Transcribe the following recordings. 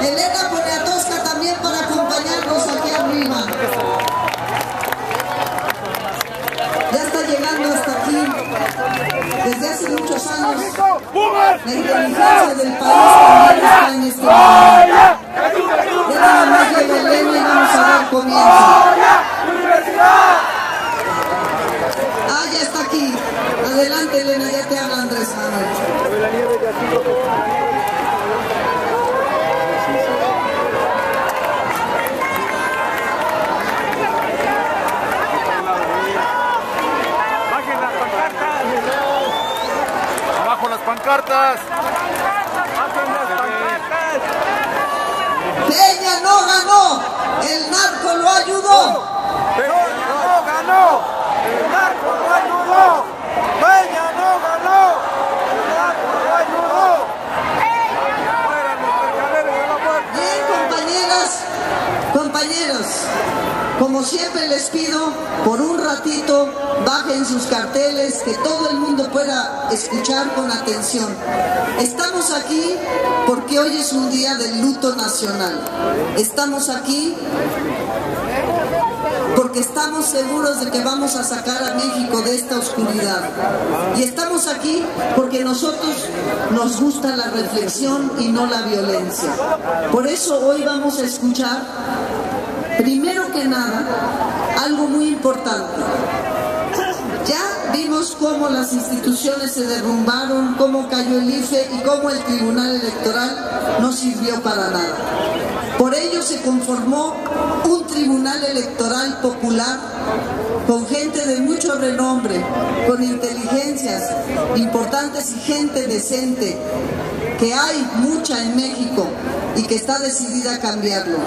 Elena Poniatowska también para acompañarnos aquí arriba. Ya está llegando hasta aquí. Desde hace muchos años, la inteligencia del país también está en este momento. Ya nada más llega Elena y vamos a dar comienzo. Ah, ya está aquí. Adelante, Elena, ya te habla Andrés Manuel. ¡Abajo las pancartas! Peña no ganó, el narco lo ayudó. Peña no ganó, el narco lo ayudó. Peña no ganó, el narco lo ayudó. Bien, compañeras, compañeros, como siempre les pido, por un ratito bajen sus carteles, que todo el mundo pueda escuchar con atención. Estamos aquí porque hoy es un día de luto nacional. Estamos aquí porque estamos seguros de que vamos a sacar a México de esta oscuridad. Y estamos aquí porque nosotros nos gusta la reflexión y no la violencia. Por eso hoy vamos a escuchar, primero que nada, algo muy importante. Ya vimos cómo las instituciones se derrumbaron, cómo cayó el IFE y cómo el Tribunal Electoral no sirvió para nada. Por ello se conformó un Tribunal Electoral popular con gente de mucho renombre, con inteligencias importantes y gente decente, que hay mucha en México y que está decidida a cambiarlo.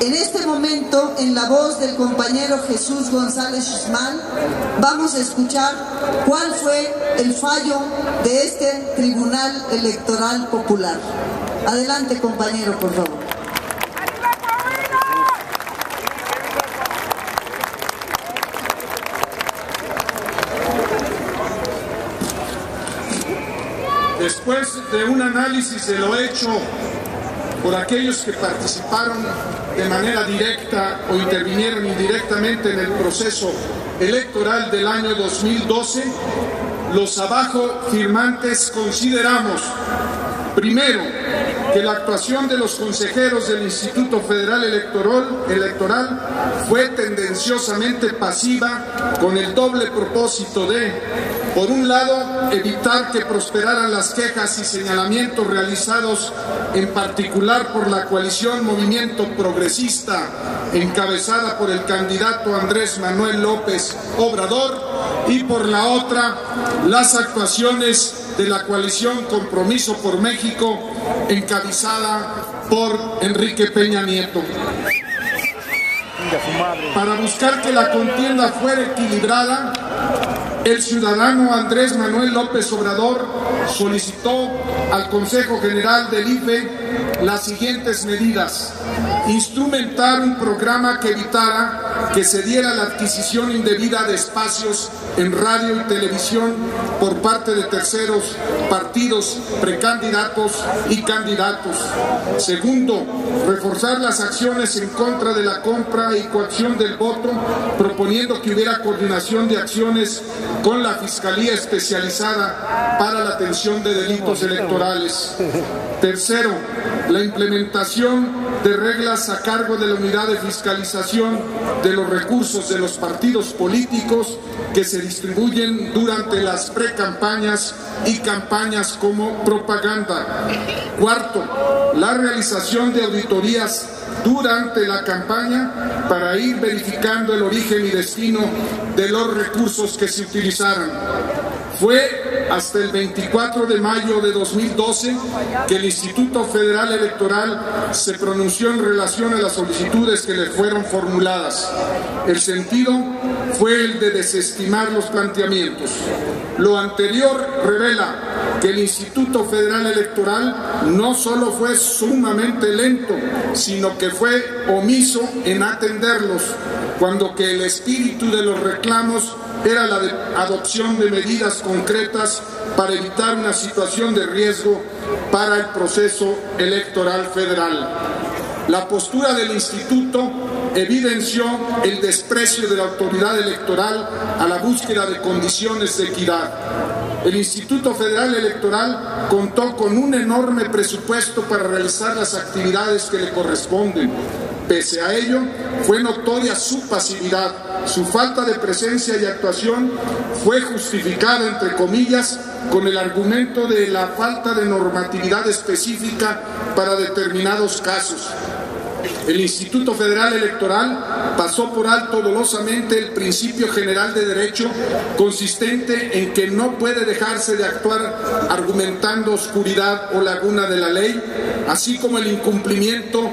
En este momento, en la voz del compañero Jesús González Schmal, vamos a escuchar cuál fue el fallo de este Tribunal Electoral Popular. Adelante, compañero, por favor. Después de un análisis de lo hecho por aquellos que participaron de manera directa o intervinieron indirectamente en el proceso electoral del año 2012, los abajo firmantes consideramos, primero, que la actuación de los consejeros del Instituto Federal Electoral fue tendenciosamente pasiva, con el doble propósito de, por un lado, evitar que prosperaran las quejas y señalamientos realizados en particular por la coalición Movimiento Progresista, encabezada por el candidato Andrés Manuel López Obrador, y por la otra, las actuaciones de la coalición Compromiso por México, encabezada por Enrique Peña Nieto. Para buscar que la contienda fuera equilibrada, el ciudadano Andrés Manuel López Obrador solicitó al Consejo General del IFE las siguientes medidas: instrumentar un programa que evitara que se diera la adquisición indebida de espacios en radio y televisión por parte de terceros partidos, precandidatos y candidatos. Segundo, reforzar las acciones en contra de la compra y coacción del voto, proponiendo que hubiera coordinación de acciones con la Fiscalía Especializada para la Atención de Delitos Electorales. Tercero, la implementación de reglas a cargo de la Unidad de Fiscalización de los recursos de los partidos políticos que se distribuyen durante las precampañas y campañas como propaganda. Cuarto, la realización de auditorías durante la campaña para ir verificando el origen y destino de los recursos que se utilizaron. Fue hasta el 24 de mayo de 2012 que el Instituto Federal Electoral se pronunció en relación a las solicitudes que le fueron formuladas. El sentido fue el de desestimar los planteamientos. Lo anterior revela que el Instituto Federal Electoral no solo fue sumamente lento, sino que fue omiso en atenderlos, cuando que el espíritu de los reclamos era la adopción de medidas concretas para evitar una situación de riesgo para el proceso electoral federal. La postura del instituto evidenció el desprecio de la autoridad electoral a la búsqueda de condiciones de equidad. El Instituto Federal Electoral contó con un enorme presupuesto para realizar las actividades que le corresponden. Pese a ello, fue notoria su pasividad, su falta de presencia y actuación fue justificada, entre comillas, con el argumento de la falta de normatividad específica para determinados casos. El Instituto Federal Electoral pasó por alto dolosamente el principio general de derecho, consistente en que no puede dejarse de actuar argumentando oscuridad o laguna de la ley, así como el incumplimiento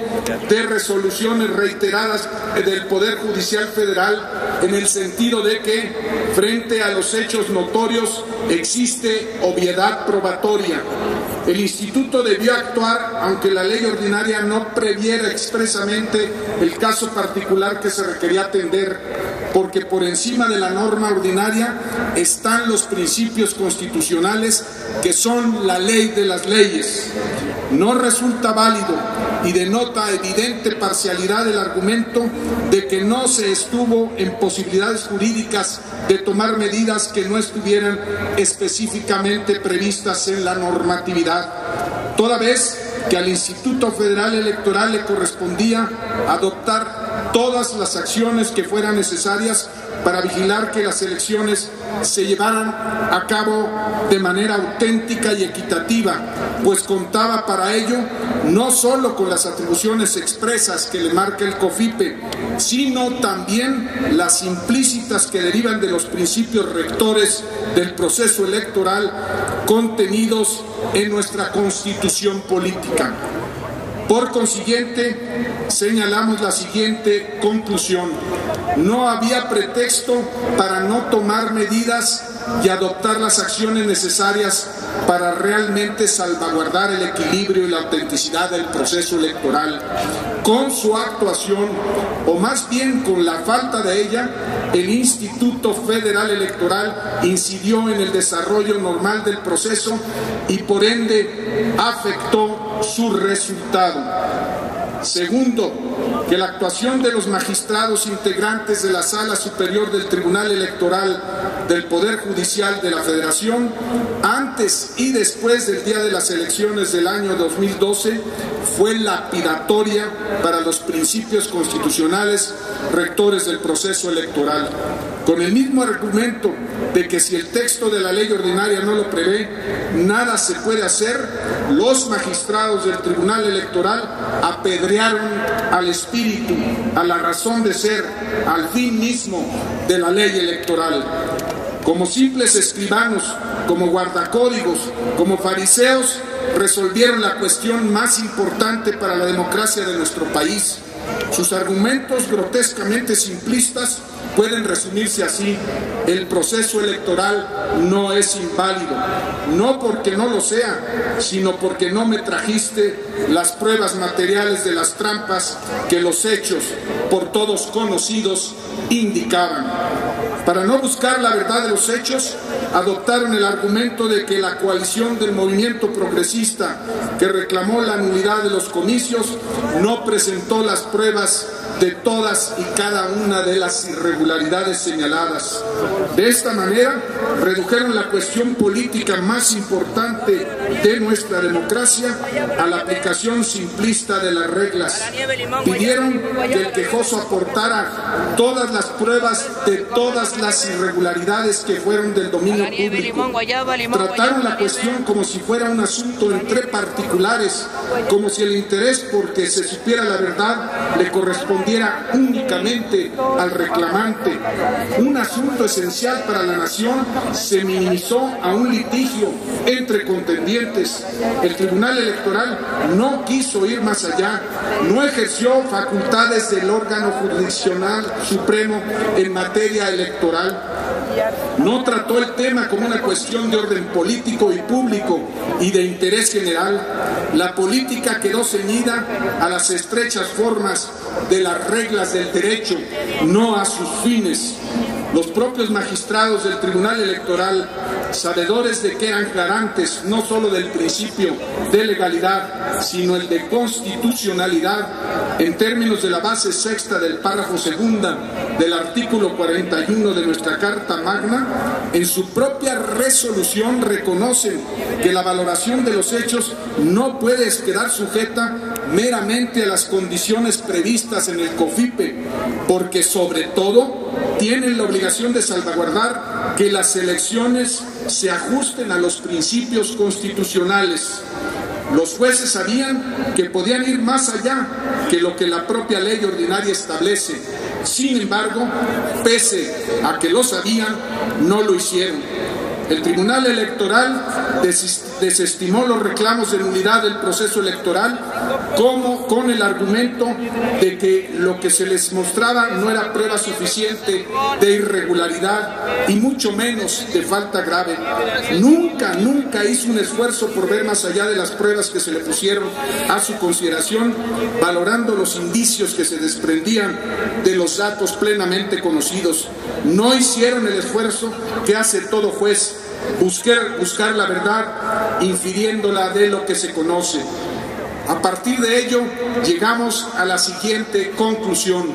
de resoluciones reiteradas del Poder Judicial Federal, en el sentido de que, frente a los hechos notorios, existe obviedad probatoria. El Instituto debió actuar, aunque la ley ordinaria no previera expresamente el caso particular que se requería atender, porque por encima de la norma ordinaria están los principios constitucionales que son la ley de las leyes. No resulta válido y denota evidente parcialidad el argumento de que no se estuvo en posibilidades jurídicas de tomar medidas que no estuvieran específicamente previstas en la normatividad, toda vez que al Instituto Federal Electoral le correspondía adoptar todas las acciones que fueran necesarias para vigilar que las elecciones se llevaran a cabo de manera auténtica y equitativa, pues contaba para ello no solo con las atribuciones expresas que le marca el COFIPE, sino también las implícitas que derivan de los principios rectores del proceso electoral contenidos en nuestra Constitución política. Por consiguiente, señalamos la siguiente conclusión: no había pretexto para no tomar medidas y adoptar las acciones necesarias para realmente salvaguardar el equilibrio y la autenticidad del proceso electoral. Con su actuación, o más bien con la falta de ella, el Instituto Federal Electoral incidió en el desarrollo normal del proceso y por ende afectó su resultado. Segundo, que la actuación de los magistrados integrantes de la Sala Superior del Tribunal Electoral del Poder Judicial de la Federación, antes y después del día de las elecciones del año 2012, fue lapidatoria para los principios constitucionales rectores del proceso electoral. Con el mismo argumento de que si el texto de la ley ordinaria no lo prevé, nada se puede hacer, los magistrados del Tribunal Electoral apedrearon al espíritu, a la razón de ser, al fin mismo de la ley electoral. Como simples escribanos, como guardacódigos, como fariseos, resolvieron la cuestión más importante para la democracia de nuestro país. Sus argumentos grotescamente simplistas pueden resumirse así: el proceso electoral no es inválido, no porque no lo sea, sino porque no me trajiste las pruebas materiales de las trampas que los hechos, por todos conocidos, indicaban. Para no buscar la verdad de los hechos, adoptaron el argumento de que la coalición del movimiento progresista que reclamó la nulidad de los comicios no presentó las pruebas de todas y cada una de las irregularidades señaladas. De esta manera, redujeron la cuestión política más importante de nuestra democracia a la aplicación simplista de las reglas. Pidieron que el quejoso aportara todas las pruebas de todas las irregularidades que fueron del dominio público. Trataron la cuestión como si fuera un asunto entre particulares, como si el interés por que se supiera la verdad le correspondiera únicamente al reclamante. Un asunto esencial para la nación se minimizó a un litigio entre contendientes. El Tribunal Electoral no quiso ir más allá, no ejerció facultades del órgano jurisdiccional supremo en materia electoral, no trató el tema como una cuestión de orden político y público y de interés general. La política quedó ceñida a las estrechas formas de las reglas del derecho, no a sus fines. Los propios magistrados del Tribunal Electoral, sabedores de que eran garantes no solo del principio de legalidad, sino el de constitucionalidad, en términos de la base sexta del párrafo segunda del artículo 41 de nuestra Carta Magna, en su propia resolución reconocen que la valoración de los hechos no puede quedar sujeta meramente a las condiciones previstas en el COFIPE, porque sobre todo tienen la obligación de salvaguardar que las elecciones se ajusten a los principios constitucionales. Los jueces sabían que podían ir más allá que lo que la propia ley ordinaria establece. Sin embargo, pese a que lo sabían, no lo hicieron. El Tribunal Electoral desestimó los reclamos de nulidad del proceso electoral con el argumento de que lo que se les mostraba no era prueba suficiente de irregularidad y mucho menos de falta grave. Nunca hizo un esfuerzo por ver más allá de las pruebas que se le pusieron a su consideración, valorando los indicios que se desprendían de los datos plenamente conocidos. No hicieron el esfuerzo que hace todo juez, buscar la verdad infiriéndola de lo que se conoce. A partir de ello llegamos a la siguiente conclusión: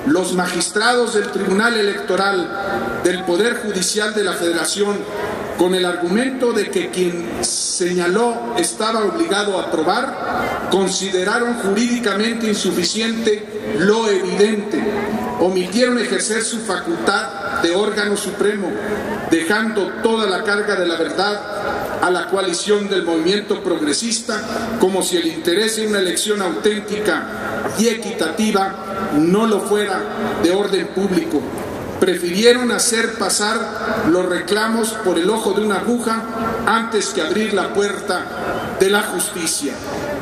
los magistrados del Tribunal Electoral del Poder Judicial de la Federación, con el argumento de que quien señaló estaba obligado a aprobar, consideraron jurídicamente insuficiente lo evidente, omitieron ejercer su facultad de órgano supremo, dejando toda la carga de la verdad a la coalición del movimiento progresista, como si el interés de una elección auténtica y equitativa no lo fuera de orden público. Prefirieron hacer pasar los reclamos por el ojo de una aguja antes que abrir la puerta de la justicia.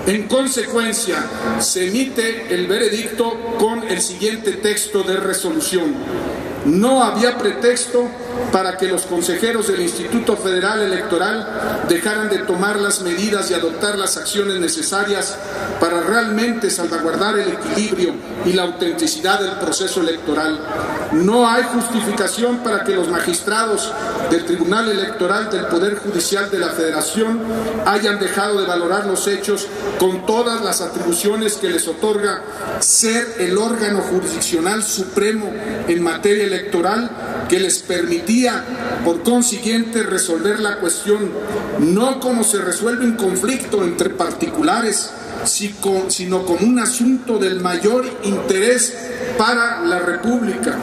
En consecuencia, se emite el veredicto con el siguiente texto de resolución: no había pretexto para que los consejeros del Instituto Federal Electoral dejaran de tomar las medidas y adoptar las acciones necesarias para realmente salvaguardar el equilibrio y la autenticidad del proceso electoral. No hay justificación para que los magistrados del Tribunal Electoral del Poder Judicial de la Federación hayan dejado de valorar los hechos con todas las atribuciones que les otorga ser el órgano jurisdiccional supremo en materia electoral, que les permitía, por consiguiente, resolver la cuestión no como se resuelve un conflicto entre particulares, sino como un asunto del mayor interés para la República.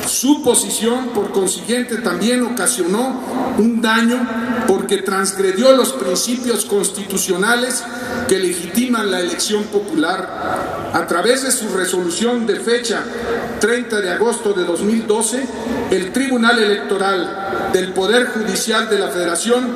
Su posición, por consiguiente, también ocasionó un daño porque transgredió los principios constitucionales que legitiman la elección popular. A través de su resolución de fecha 30 de agosto de 2012, el Tribunal Electoral del Poder Judicial de la Federación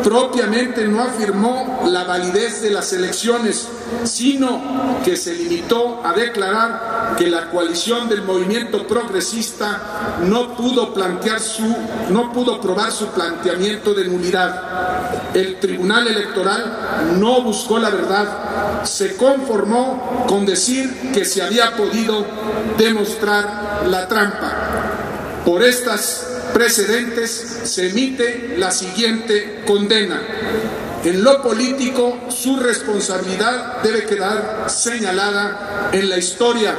propiamente no afirmó la validez de las elecciones, sino que se limitó a declarar que la coalición del movimiento progresista no pudo probar su planteamiento de nulidad. El Tribunal Electoral no buscó la verdad, se conformó con decir que se había podido demostrar la trampa. Por estas precedentes se emite la siguiente condena: en lo político, su responsabilidad debe quedar señalada en la historia,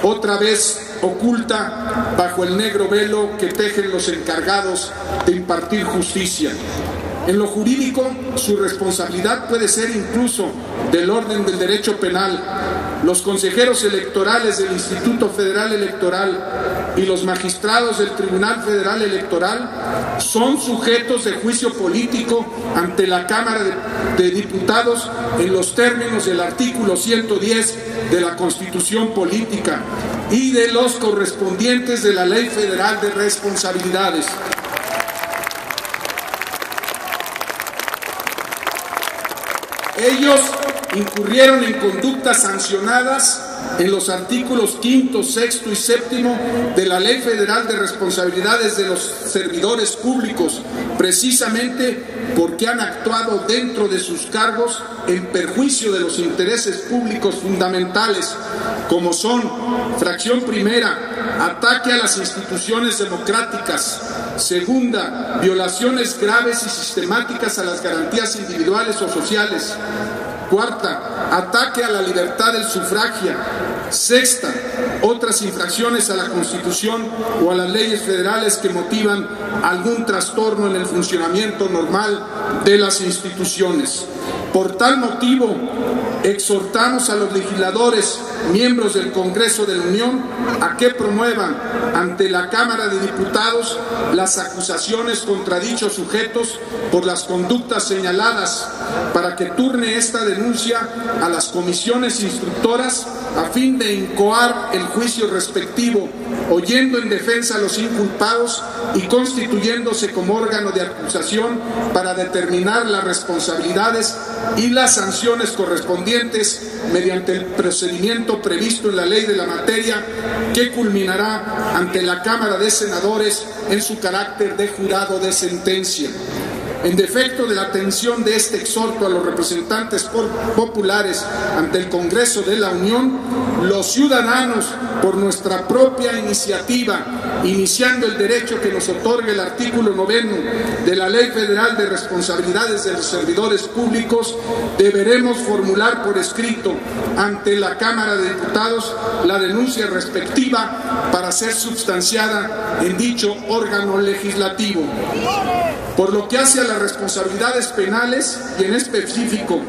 otra vez oculta bajo el negro velo que tejen los encargados de impartir justicia. En lo jurídico, su responsabilidad puede ser incluso del orden del derecho penal. Los consejeros electorales del Instituto Federal Electoral y los magistrados del Tribunal Federal Electoral son sujetos de juicio político ante la Cámara de Diputados en los términos del artículo 110 de la Constitución Política y de los correspondientes de la Ley Federal de Responsabilidades. Ellos incurrieron en conductas sancionadas en los artículos 5º, 6º y 7º de la Ley Federal de Responsabilidades de los Servidores Públicos, precisamente porque han actuado dentro de sus cargos en perjuicio de los intereses públicos fundamentales, como son: fracción primera, ataque a las instituciones democráticas; segunda, violaciones graves y sistemáticas a las garantías individuales o sociales; cuarta, ataque a la libertad del sufragio; sexta, otras infracciones a la Constitución o a las leyes federales que motivan algún trastorno en el funcionamiento normal de las instituciones. Por tal motivo, exhortamos a los legisladores, miembros del Congreso de la Unión, a que promuevan ante la Cámara de Diputados las acusaciones contra dichos sujetos por las conductas señaladas, para que turne esta denuncia a las comisiones instructoras a fin de incoar el juicio respectivo, oyendo en defensa a los inculpados y constituyéndose como órgano de acusación para determinar las responsabilidades y las sanciones correspondientes mediante el procedimiento previsto en la ley de la materia, que culminará ante la Cámara de Senadores en su carácter de jurado de sentencia. En defecto de la atención de este exhorto a los representantes populares ante el Congreso de la Unión, los ciudadanos, por nuestra propia iniciativa, iniciando el derecho que nos otorga el artículo 9º de la Ley Federal de Responsabilidades de los Servidores Públicos, deberemos formular por escrito ante la Cámara de Diputados la denuncia respectiva para ser substanciada en dicho órgano legislativo. Por lo que hace a las responsabilidades penales, y en específico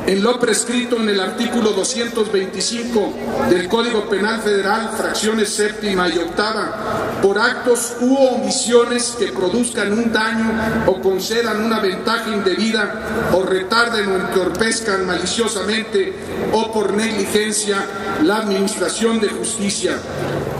en lo prescrito en el artículo 225 del Código Penal Federal, fracciones séptima y octava, por actos u omisiones que produzcan un daño o concedan una ventaja indebida o retarden o entorpezcan maliciosamente o por negligencia la administración de justicia.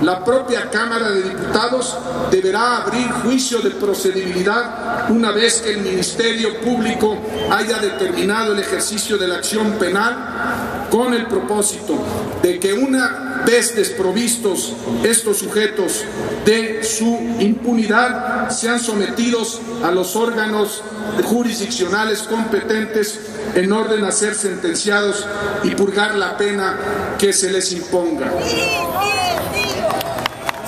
La propia Cámara de Diputados deberá abrir juicio de procedibilidad una vez que el Ministerio Público haya determinado el ejercicio de la acción penal, con el propósito de que, una vez desprovistos estos sujetos de su impunidad, sean sometidos a los órganos jurisdiccionales competentes en orden a ser sentenciados y purgar la pena que se les imponga.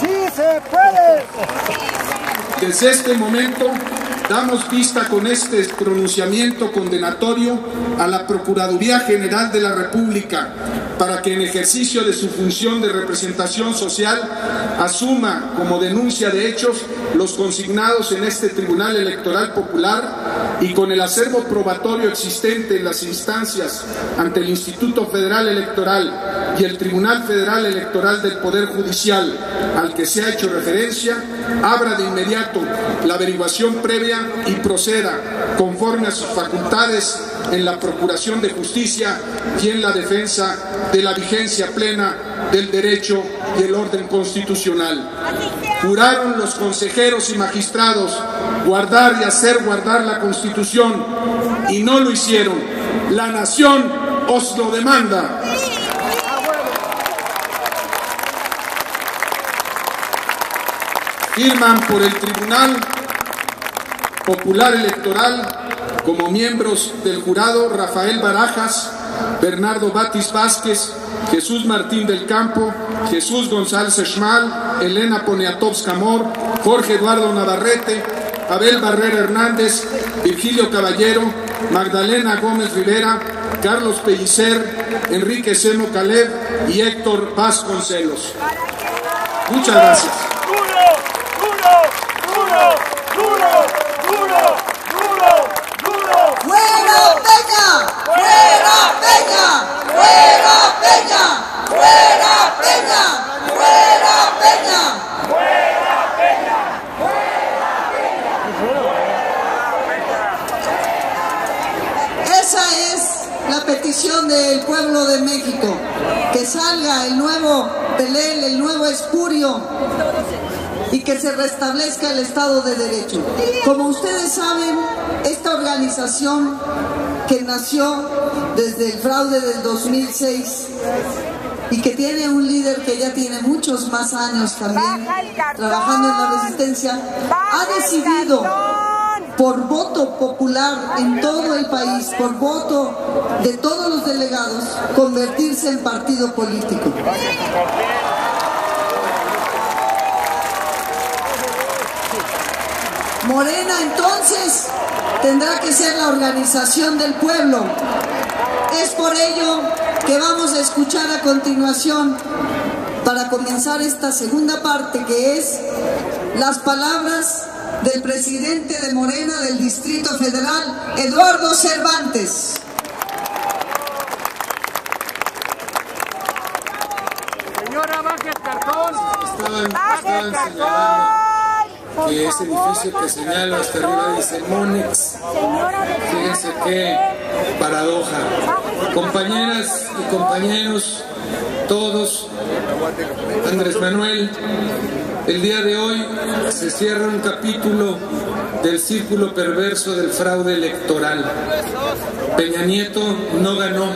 ¡Sí se puede! Desde este momento damos vista con este pronunciamiento condenatorio a la Procuraduría General de la República para que, en ejercicio de su función de representación social, asuma como denuncia de hechos los consignados en este Tribunal Electoral Popular, y con el acervo probatorio existente en las instancias ante el Instituto Federal Electoral y el Tribunal Federal Electoral del Poder Judicial al que se ha hecho referencia, abra de inmediato la averiguación previa y proceda conforme a sus facultades en la procuración de justicia y en la defensa de la vigencia plena del derecho y el orden constitucional. Juraron los consejeros y magistrados guardar y hacer guardar la Constitución, y no lo hicieron. La nación os lo demanda. Firman por el Tribunal Popular Electoral como miembros del jurado Rafael Barajas, Bernardo Batis Vázquez, Jesús Martín del Campo, Jesús González Schmal, Elena Poniatowska Mor, Jorge Eduardo Navarrete, Abel Barrera Hernández, Virgilio Caballero, Magdalena Gómez Rivera, Carlos Pellicer, Enrique Semo Caleb y Héctor Vasconcelos. Muchas gracias. ¡Fuera Peña! ¡Fuera Peña! ¡Fuera Peña! ¡Fuera Peña! ¡Fuera Peña! Esa es la petición del pueblo de México, que salga el nuevo Belén, el nuevo Espurio, y que se restablezca el Estado de Derecho. Como ustedes saben, esta organización que nació desde el fraude del 2006 y que tiene un líder que ya tiene muchos más años también trabajando en la resistencia, ha decidido por voto popular en todo el país, por voto de todos los delegados, convertirse en partido político. Morena entonces tendrá que ser la organización del pueblo. Es por ello que vamos a escuchar a continuación, para comenzar esta segunda parte, que es las palabras del presidente de Morena del Distrito Federal, Eduardo Cervantes. Señora, baje el cartón. Estaban señalando que ese edificio que señala hasta arriba dice Monex. Fíjense qué paradoja. Compañeras y compañeros, todos, Andrés Manuel, el día de hoy se cierra un capítulo del círculo perverso del fraude electoral. Peña Nieto no ganó.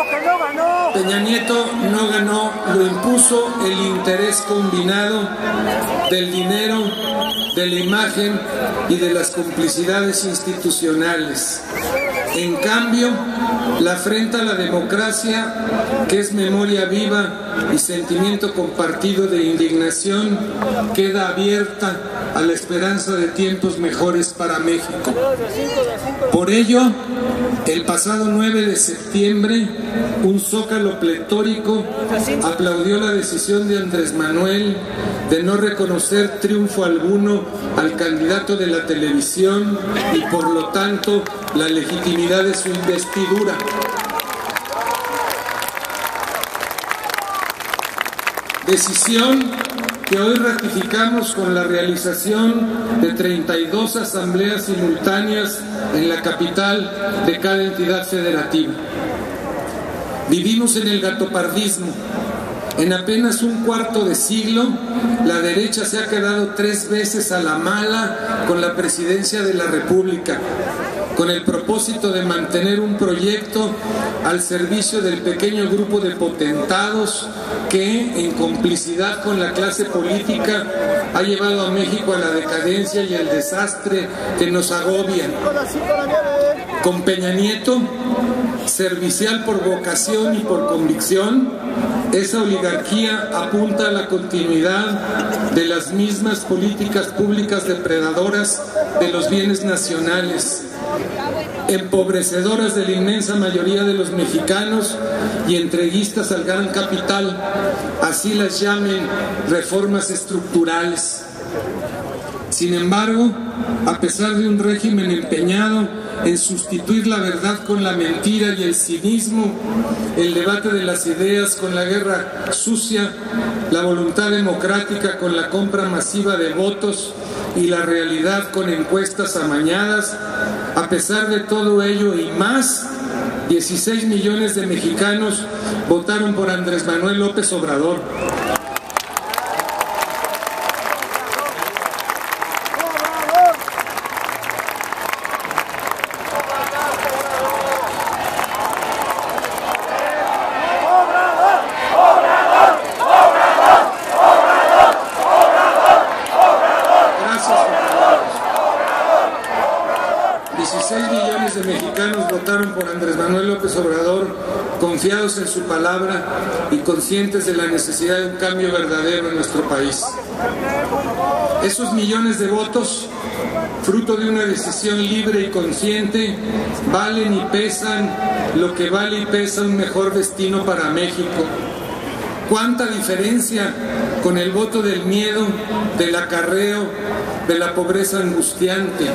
Que no ganó. Peña Nieto no ganó, lo impuso el interés combinado del dinero, de la imagen y de las complicidades institucionales. En cambio, la afrenta a la democracia, que es memoria viva y sentimiento compartido de indignación, queda abierta a la esperanza de tiempos mejores para México. Por ello, el pasado 9 de septiembre, un zócalo pletórico aplaudió la decisión de Andrés Manuel de no reconocer triunfo alguno al candidato de la televisión y por lo tanto la legitimidad de su investidura. Decisión que hoy ratificamos con la realización de 32 asambleas simultáneas en la capital de cada entidad federativa. Vivimos en el gatopardismo. En apenas un cuarto de siglo, la derecha se ha quedado 3 veces a la mala con la presidencia de la República, con el propósito de mantener un proyecto al servicio del pequeño grupo de potentados que, en complicidad con la clase política, ha llevado a México a la decadencia y el desastre que nos agobian. Con Peña Nieto, servicial por vocación y por convicción, esa oligarquía apunta a la continuidad de las mismas políticas públicas depredadoras de los bienes nacionales, empobrecedoras de la inmensa mayoría de los mexicanos y entreguistas al gran capital, así las llamen reformas estructurales. Sin embargo, a pesar de un régimen empeñado en sustituir la verdad con la mentira y el cinismo, el debate de las ideas con la guerra sucia, la voluntad democrática con la compra masiva de votos y la realidad con encuestas amañadas, a pesar de todo ello y más, 16 millones de mexicanos votaron por Andrés Manuel López Obrador. Confiados en su palabra y conscientes de la necesidad de un cambio verdadero en nuestro país. Esos millones de votos, fruto de una decisión libre y consciente, valen y pesan lo que vale y pesa un mejor destino para México. ¿Cuánta diferencia con el voto del miedo, del acarreo, de la pobreza angustiante?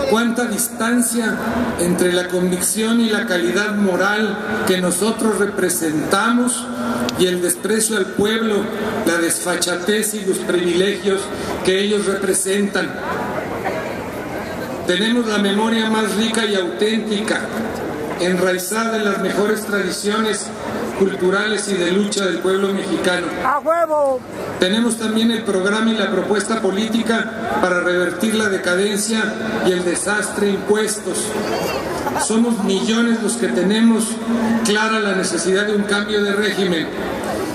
¿Cuánta distancia entre la convicción y la calidad moral que nosotros representamos y el desprecio al pueblo, la desfachatez y los privilegios que ellos representan? Tenemos la memoria más rica y auténtica, enraizada en las mejores tradiciones culturales y de lucha del pueblo mexicano. ¡A huevo! Tenemos también el programa y la propuesta política para revertir la decadencia y el desastre impuestos. Somos millones los que tenemos clara la necesidad de un cambio de régimen.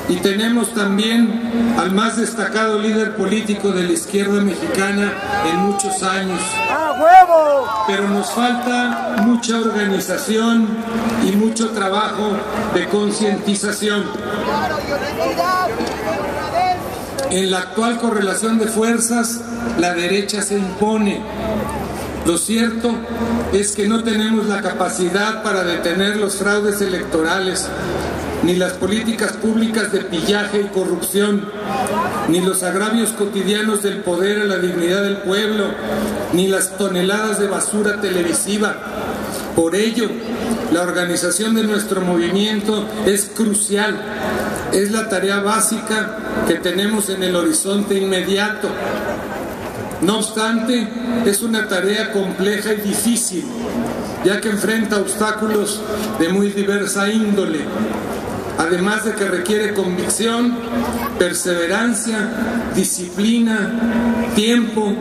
Y tenemos también al más destacado líder político de la izquierda mexicana en muchos años. ¡A huevo! Pero nos falta mucha organización y mucho trabajo de concientización. En la actual correlación de fuerzas, la derecha se impone. Lo cierto es que no tenemos la capacidad para detener los fraudes electorales, ni las políticas públicas de pillaje y corrupción, ni los agravios cotidianos del poder a la dignidad del pueblo, ni las toneladas de basura televisiva. Por ello, la organización de nuestro movimiento es crucial. Es la tarea básica que tenemos en el horizonte inmediato. No obstante, es una tarea compleja y difícil, ya que enfrenta obstáculos de muy diversa índole. Además de que requiere convicción, perseverancia, disciplina, tiempo,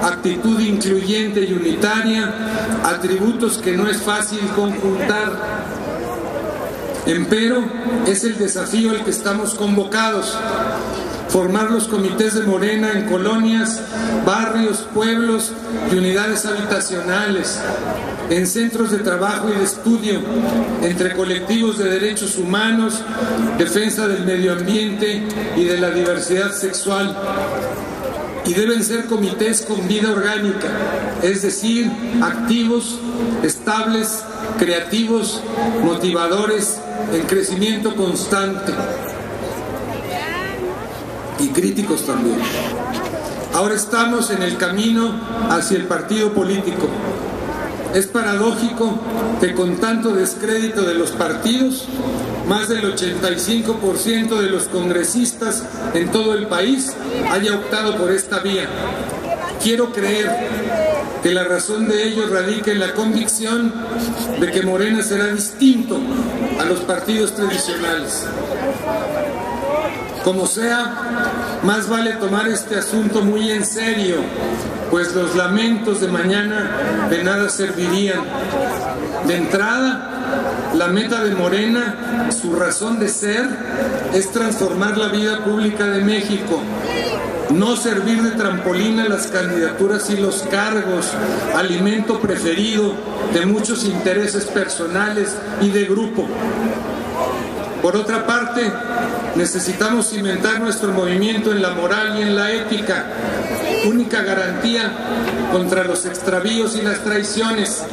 actitud incluyente y unitaria, atributos que no es fácil conjuntar. Empero, es el desafío al que estamos convocados: formar los comités de Morena en colonias, barrios, pueblos y unidades habitacionales, en centros de trabajo y de estudio, entre colectivos de derechos humanos, defensa del medio ambiente y de la diversidad sexual. Y deben ser comités con vida orgánica, es decir, activos, estables, creativos, motivadores, en crecimiento constante. Y críticos también. Ahora estamos en el camino hacia el partido político. Es paradójico que con tanto descrédito de los partidos, más del 85% de los congresistas en todo el país haya optado por esta vía. Quiero creer que la razón de ello radica en la convicción de que Morena será distinto a los partidos tradicionales. Como sea, más vale tomar este asunto muy en serio, pues los lamentos de mañana de nada servirían. De entrada, la meta de Morena, su razón de ser, es transformar la vida pública de México, no servir de trampolín a las candidaturas y los cargos, alimento preferido de muchos intereses personales y de grupo. Por otra parte, necesitamos cimentar nuestro movimiento en la moral y en la ética, única garantía contra los extravíos y las traiciones,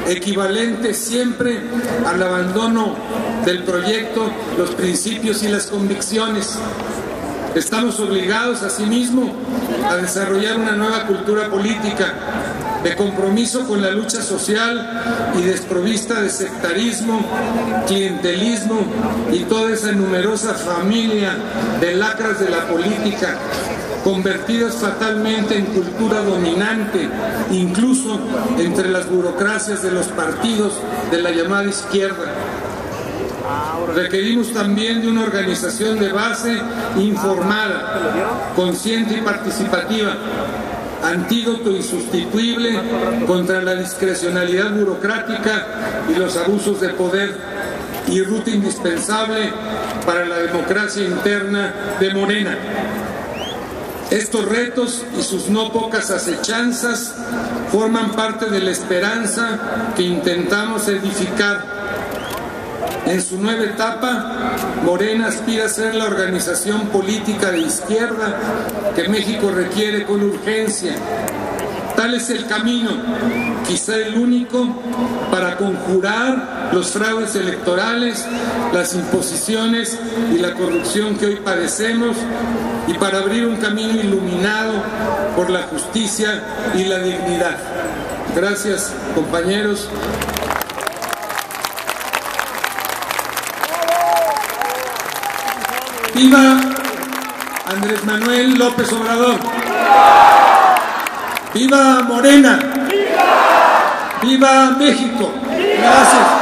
equivalente siempre al abandono del proyecto, los principios y las convicciones. Estamos obligados, asimismo, a desarrollar una nueva cultura política de compromiso con la lucha social y desprovista de sectarismo, clientelismo y toda esa numerosa familia de lacras de la política, convertidas fatalmente en cultura dominante, incluso entre las burocracias de los partidos de la llamada izquierda. Requerimos también de una organización de base informada, consciente y participativa, antídoto insustituible contra la discrecionalidad burocrática y los abusos de poder, y ruta indispensable para la democracia interna de Morena. Estos retos y sus no pocas acechanzas forman parte de la esperanza que intentamos edificar. En su nueva etapa, Morena aspira a ser la organización política de izquierda que México requiere con urgencia. Tal es el camino, quizá el único, para conjurar los fraudes electorales, las imposiciones y la corrupción que hoy padecemos, y para abrir un camino iluminado por la justicia y la dignidad. Gracias, compañeros. ¡Viva Andrés Manuel López Obrador! ¡Viva Morena! ¡Viva México! Gracias.